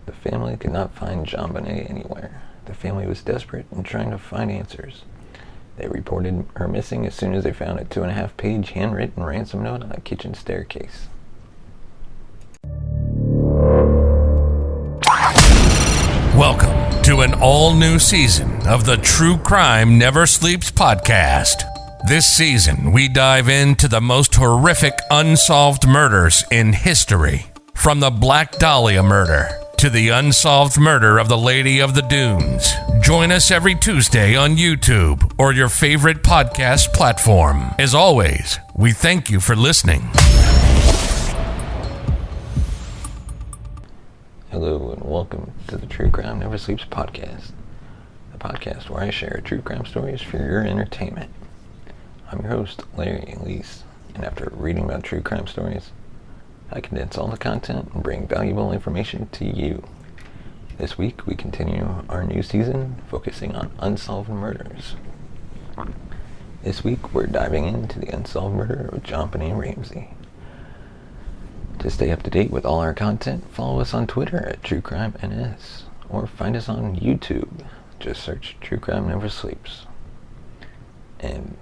The family could not find JonBenet anywhere. The family was desperate and trying to find answers. They reported her missing as soon as they found a 2.5-page handwritten ransom note on a kitchen staircase. Welcome to an all-new season of the True Crime Never Sleeps podcast. This season, we dive into the most horrific unsolved murders in history. From the Black Dahlia murder to the unsolved murder of the Lady of the Dunes. Join us every Tuesday on YouTube or your favorite podcast platform. As always, we thank you for listening. Hello and welcome to the True Crime Never Sleeps podcast, the podcast where I share true crime stories for your entertainment. I'm your host, Larry Elise, and after reading about true crime stories, I condense all the content and bring valuable information to you. This week we continue our new season focusing on unsolved murders. This week we're diving into the unsolved murder of JonBenet Ramsey. To stay up to date with all our content, follow us on Twitter at TrueCrimeNS or find us on YouTube. Just search True Crime Never Sleeps. And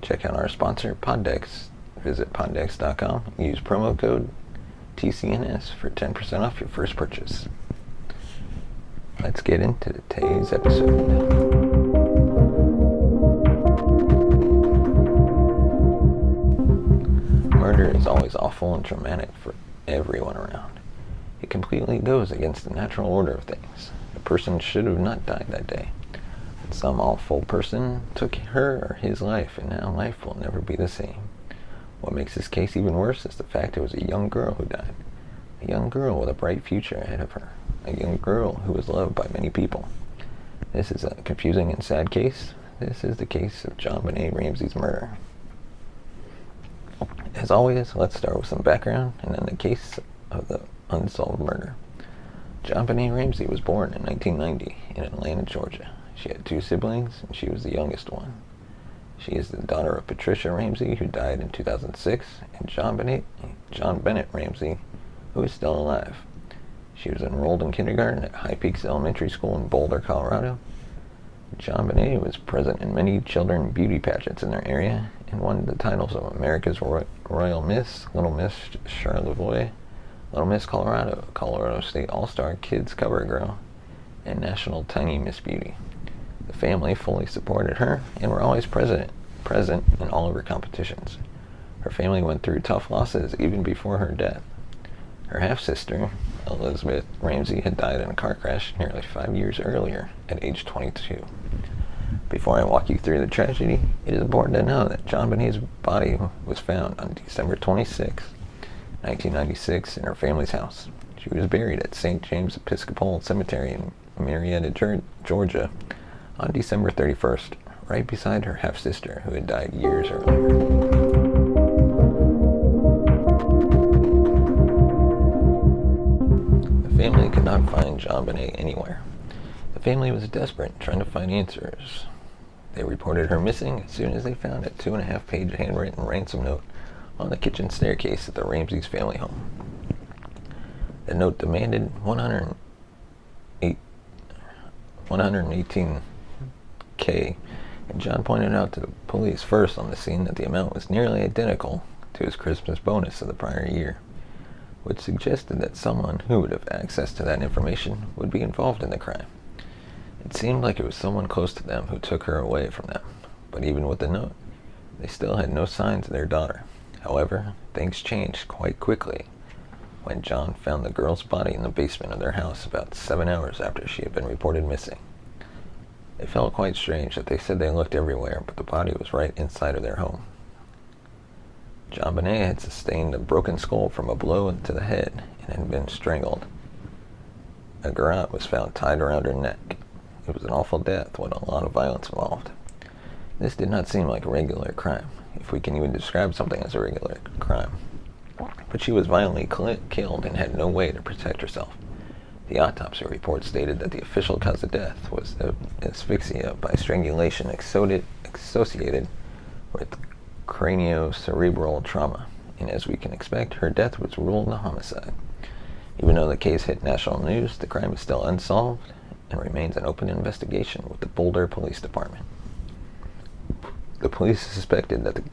check out our sponsor, Poddex. Visit poddex.com and use promo code TCNS for 10% off your first purchase. Let's get into today's episode. Murder is always awful and traumatic for everyone around. It completely goes against the natural order of things. The person should have not died that day. But some awful person took her or his life, and now life will never be the same. What makes this case even worse is the fact it was a young girl who died. A young girl with a bright future ahead of her. A young girl who was loved by many people. This is a confusing and sad case. This is the case of JonBenet Ramsey's murder. As always, let's start with some background and then the case of the unsolved murder. JonBenet Ramsey was born in 1990 in Atlanta, Georgia. She had 2 siblings and she was the youngest one. She is the daughter of Patricia Ramsey, who died in 2006, and JonBenet Ramsey, who is still alive. She was enrolled in kindergarten at High Peaks Elementary School in Boulder, Colorado. JonBenet was present in many children beauty pageants in their area and won the titles of America's Royal Miss, Little Miss Charlevoix, Little Miss Colorado, Colorado State All-Star Kids Cover Girl, and National Tiny Miss Beauty. The family fully supported her and were always present in all of her competitions. Her family went through tough losses even before her death. Her half-sister, Elizabeth Ramsey, had died in a car crash nearly 5 years earlier at age 22. Before I walk you through the tragedy, it is important to know that JonBenet's body was found on December 26, 1996 in her family's house. She was buried at St. James Episcopal Cemetery in Marietta, Georgia, on December 31st, right beside her half-sister who had died years earlier. The family could not find JonBenet anywhere. The family was desperate, trying to find answers. They reported her missing as soon as they found a 2.5-page handwritten ransom note on the kitchen staircase at the Ramsey's family home. The note demanded $118K, and John pointed out to the police first on the scene that the amount was nearly identical to his Christmas bonus of the prior year, which suggested that someone who would have access to that information would be involved in the crime. It seemed like it was someone close to them who took her away from them, but even with the note, they still had no signs of their daughter. However, things changed quite quickly when John found the girl's body in the basement of their house about 7 hours after she had been reported missing. It felt quite strange that they said they looked everywhere, but the body was right inside of their home. JonBenet had sustained a broken skull from a blow to the head and had been strangled. A garrote was found tied around her neck. It was an awful death with a lot of violence involved. This did not seem like a regular crime, if we can even describe something as a regular crime. But she was violently killed and had no way to protect herself. The autopsy report stated that the official cause of death was asphyxia by strangulation associated with craniocerebral trauma, and as we can expect, her death was ruled a homicide. Even though the case hit national news, the crime is still unsolved and remains an open investigation with the Boulder Police Department. The police suspected that the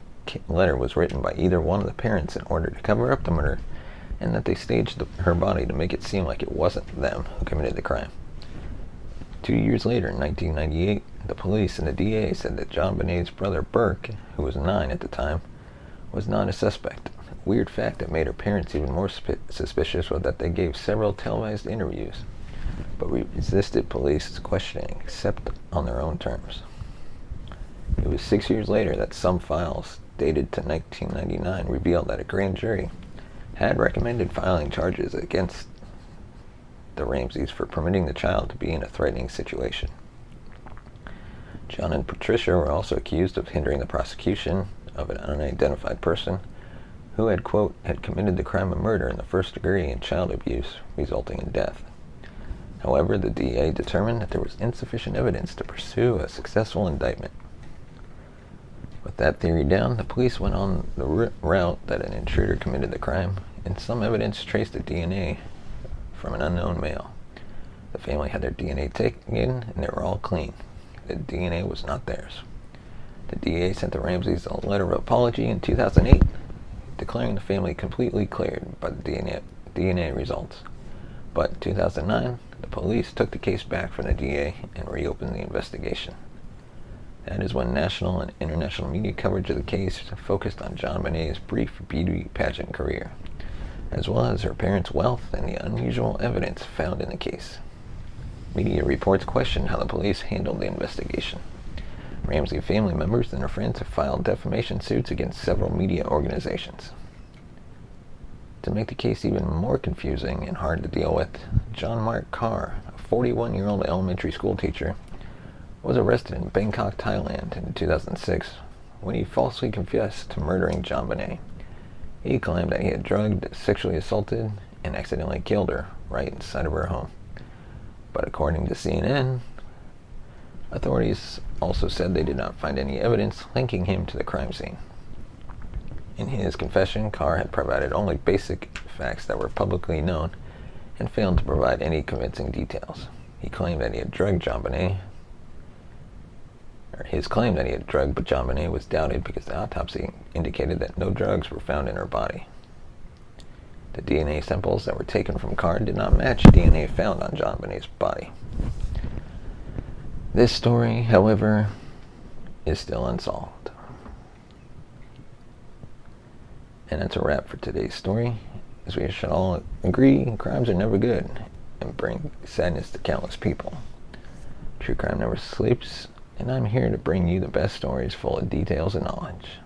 letter was written by either one of the parents in order to cover up the murder, and that they staged her body to make it seem like it wasn't them who committed the crime. 2 years later, in 1998, the police and the DA said that JonBenet's brother Burke, who was 9 at the time, was not a suspect. A weird fact that made her parents even more suspicious was that they gave several televised interviews, but resisted police questioning except on their own terms. It was 6 years later that some files, dated to 1999, revealed that a grand jury had recommended filing charges against the Ramseys for permitting the child to be in a threatening situation. John and Patricia were also accused of hindering the prosecution of an unidentified person who had, quote, had committed the crime of murder in the first degree and child abuse resulting in death. However, the DA determined that there was insufficient evidence to pursue a successful indictment. With that theory down, the police went on the route that an intruder committed the crime, and some evidence traced the DNA from an unknown male. The family had their DNA taken, and they were all clean. The DNA was not theirs. The DA sent the Ramseys a letter of apology in 2008, declaring the family completely cleared by the DNA results. But in 2009, the police took the case back from the DA and reopened the investigation. That is when national and international media coverage of the case focused on JonBenet's brief beauty pageant career, as well as her parents' wealth and the unusual evidence found in the case. Media reports questioned how the police handled the investigation. Ramsey family members and their friends have filed defamation suits against several media organizations. To make the case even more confusing and hard to deal with, John Mark Carr, a 41-year-old elementary school teacher, was arrested in Bangkok, Thailand in 2006 when he falsely confessed to murdering JonBenet. He claimed that he had drugged, sexually assaulted, and accidentally killed her right inside of her home. But according to CNN, authorities also said they did not find any evidence linking him to the crime scene. In his confession, Carr had provided only basic facts that were publicly known and failed to provide any convincing details. He claimed that he had drugged JonBenet. His claim that he had drugged JonBenet was doubted because the autopsy indicated that no drugs were found in her body. The DNA samples that were taken from Carr did not match DNA found on JonBenet's body. This story, however, is still unsolved. And that's a wrap for today's story. As we should all agree, crimes are never good and bring sadness to countless people. True crime never sleeps, and I'm here to bring you the best stories full of details and knowledge.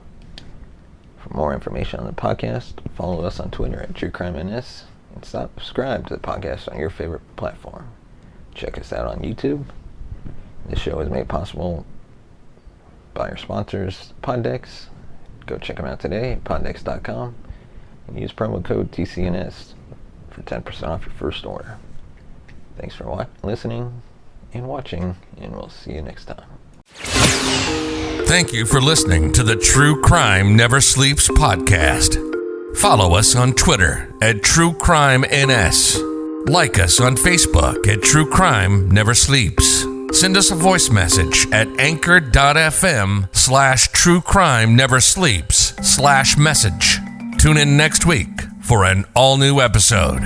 For more information on the podcast, follow us on Twitter at TrueCrimeNS, and subscribe to the podcast on your favorite platform. Check us out on YouTube. This show is made possible by our sponsors, Poddex. Go check them out today at poddex.com and use promo code TCNS for 10% off your first order. Thanks for listening and watching, and we'll see you next time. Thank you for listening to the True Crime Never Sleeps podcast. Follow us on Twitter at TrueCrimeNS. Like us on Facebook at True Crime Never Sleeps. Send us a voice message at anchor.fm/truecrimeneversleeps/message. Tune in next week for an all-new episode.